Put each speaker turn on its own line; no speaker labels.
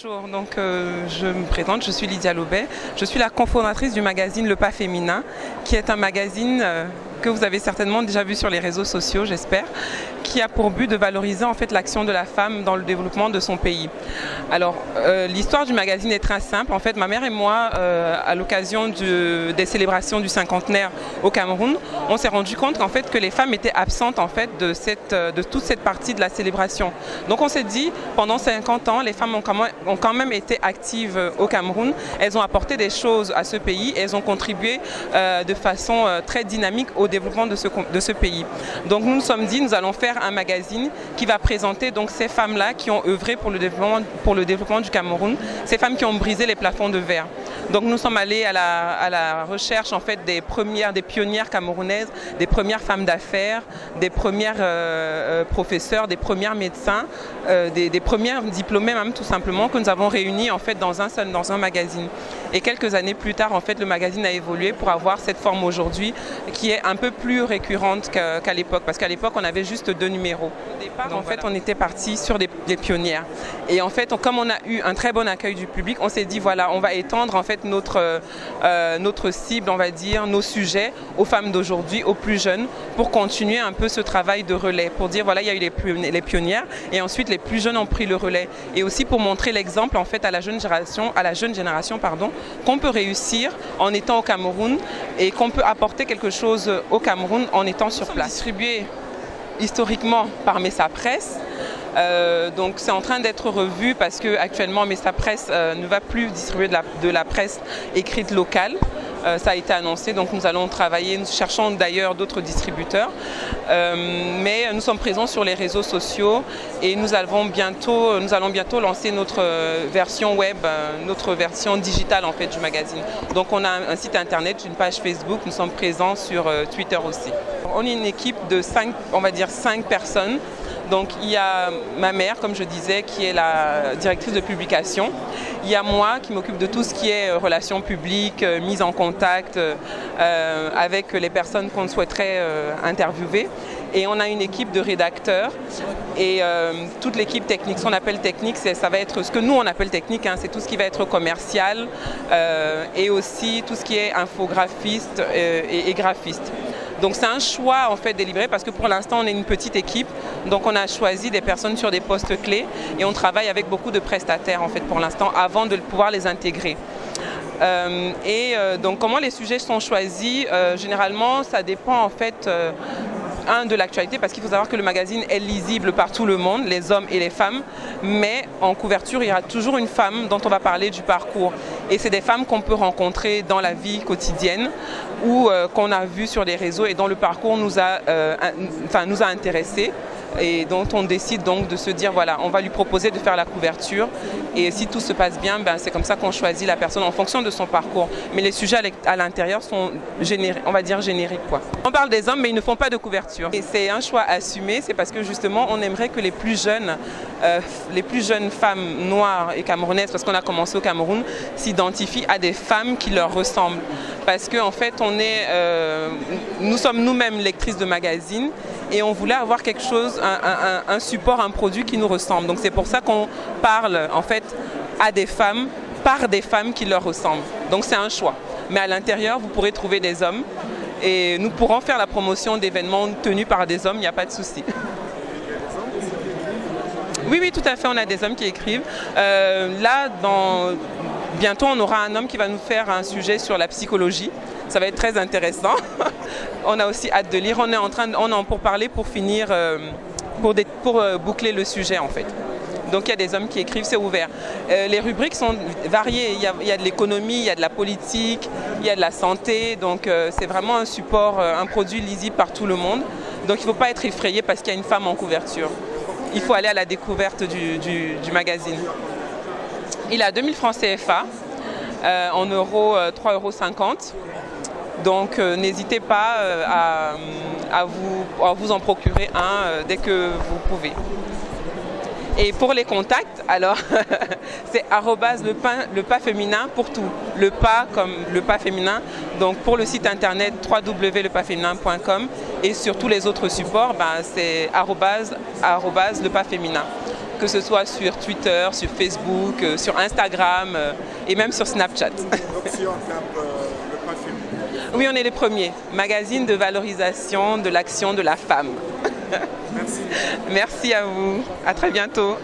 Bonjour, je me présente, je suis Lydia Lobet, je suis la cofondatrice du magazine Le Pas Féminin, qui est un magazine que vous avez certainement déjà vu sur les réseaux sociaux, j'espère, qui a pour but de valoriser en fait l'action de la femme dans le développement de son pays. Alors, l'histoire du magazine est très simple. En fait, ma mère et moi, à l'occasion des célébrations du cinquantenaire au Cameroun, on s'est rendu compte qu'en fait que les femmes étaient absentes en fait de toute cette partie de la célébration. Donc, on s'est dit, pendant 50 ans, les femmes ont quand même été actives au Cameroun. Elles ont apporté des choses à ce pays et elles ont contribué de façon très dynamique au développement de ce pays. Donc nous nous sommes dit, nous allons faire un magazine qui va présenter donc ces femmes-là qui ont œuvré pour le développement du Cameroun, ces femmes qui ont brisé les plafonds de verre. Donc nous sommes allés à la recherche en fait des pionnières camerounaises, des premières femmes d'affaires, des premières professeurs, des premiers médecins, des premières diplômées même tout simplement, que nous avons réunis en fait dans un magazine. Et quelques années plus tard, en fait, le magazine a évolué pour avoir cette forme aujourd'hui qui est un peu plus récurrente qu'à l'époque, parce qu'à l'époque on avait juste 2 numéros. Au départ, donc, en fait, on était parti sur des pionnières. Et en fait, comme on a eu un très bon accueil du public, on s'est dit voilà, on va étendre en fait notre cible, on va dire, nos sujets aux femmes d'aujourd'hui, aux plus jeunes, pour continuer un peu ce travail de relais, pour dire voilà, il y a eu les pionnières et ensuite les plus jeunes ont pris le relais. Et aussi pour montrer l'exemple en fait à la jeune génération, qu'on peut réussir en étant au Cameroun et qu'on peut apporter quelque chose au Cameroun en étant sur place. Distribué historiquement par Messa Presse. Donc c'est en train d'être revu parce que actuellement Messa Presse ne va plus distribuer de la presse écrite locale. Ça a été annoncé, donc nous allons travailler, nous cherchons d'ailleurs d'autres distributeurs, mais nous sommes présents sur les réseaux sociaux et nous allons bientôt lancer notre version web, notre version digitale en fait du magazine. Donc on a un site internet, une page Facebook, nous sommes présents sur Twitter aussi. On est une équipe de 5 personnes. Donc il y a ma mère, comme je disais, qui est la directrice de publication. Il y a moi qui m'occupe de tout ce qui est relations publiques, mise en contact avec les personnes qu'on souhaiterait interviewer. Et on a une équipe de rédacteurs et toute l'équipe technique. Ce qu'on appelle technique, ça va être ce que nous on appelle technique, hein, c'est tout ce qui va être commercial et aussi tout ce qui est infographiste et graphiste. Donc c'est un choix en fait délibéré parce que pour l'instant on est une petite équipe, donc on a choisi des personnes sur des postes clés et on travaille avec beaucoup de prestataires en fait pour l'instant avant de pouvoir les intégrer. Donc comment les sujets sont choisis, généralement ça dépend en fait de l'actualité, parce qu'il faut savoir que le magazine est lisible par tout le monde, les hommes et les femmes, mais en couverture il y aura toujours une femme dont on va parler du parcours, et c'est des femmes qu'on peut rencontrer dans la vie quotidienne ou qu'on a vu sur les réseaux et dont le parcours nous a intéressés et dont on décide donc de se dire voilà, on va lui proposer de faire la couverture et si tout se passe bien, c'est comme ça qu'on choisit la personne en fonction de son parcours. Mais les sujets à l'intérieur sont on va dire génériques quoi. On parle des hommes mais ils ne font pas de couverture. Et c'est un choix assumé, c'est parce que justement on aimerait que les plus jeunes femmes noires et camerounaises, parce qu'on a commencé au Cameroun, s'identifient à des femmes qui leur ressemblent. Parce qu'en fait nous sommes nous-mêmes lectrices de magazines et on voulait avoir quelque chose, un support, un produit qui nous ressemble. Donc c'est pour ça qu'on parle en fait à des femmes, par des femmes qui leur ressemblent. Donc c'est un choix. Mais à l'intérieur, vous pourrez trouver des hommes et nous pourrons faire la promotion d'événements tenus par des hommes, il n'y a pas de souci. Oui, tout à fait, on a des hommes qui écrivent. Bientôt, on aura un homme qui va nous faire un sujet sur la psychologie. Ça va être très intéressant. On a aussi hâte de lire. On est en pourparlers pour finir, pour boucler le sujet en fait. Donc il y a des hommes qui écrivent, c'est ouvert. Les rubriques sont variées. Il y a de l'économie, il y a de la politique, il y a de la santé. Donc c'est vraiment un support, un produit lisible par tout le monde. Donc il ne faut pas être effrayé parce qu'il y a une femme en couverture. Il faut aller à la découverte du magazine. Il a 2000 francs CFA, en euros 3,50 €. Donc n'hésitez pas à vous en procurer un dès que vous pouvez. Et pour les contacts, alors c'est @le pas féminin pour tout. Le pas comme le pas féminin. Donc pour le site internet www.lepasféminin.com et sur tous les autres supports, c'est @le pas féminin. que ce soit sur Twitter, sur Facebook, sur Instagram et même sur Snapchat.
Donc si on tape le pas féminin.
Oui, on est les premiers. Magazine de valorisation de l'action de la femme.
Merci.
Merci à vous. À très bientôt.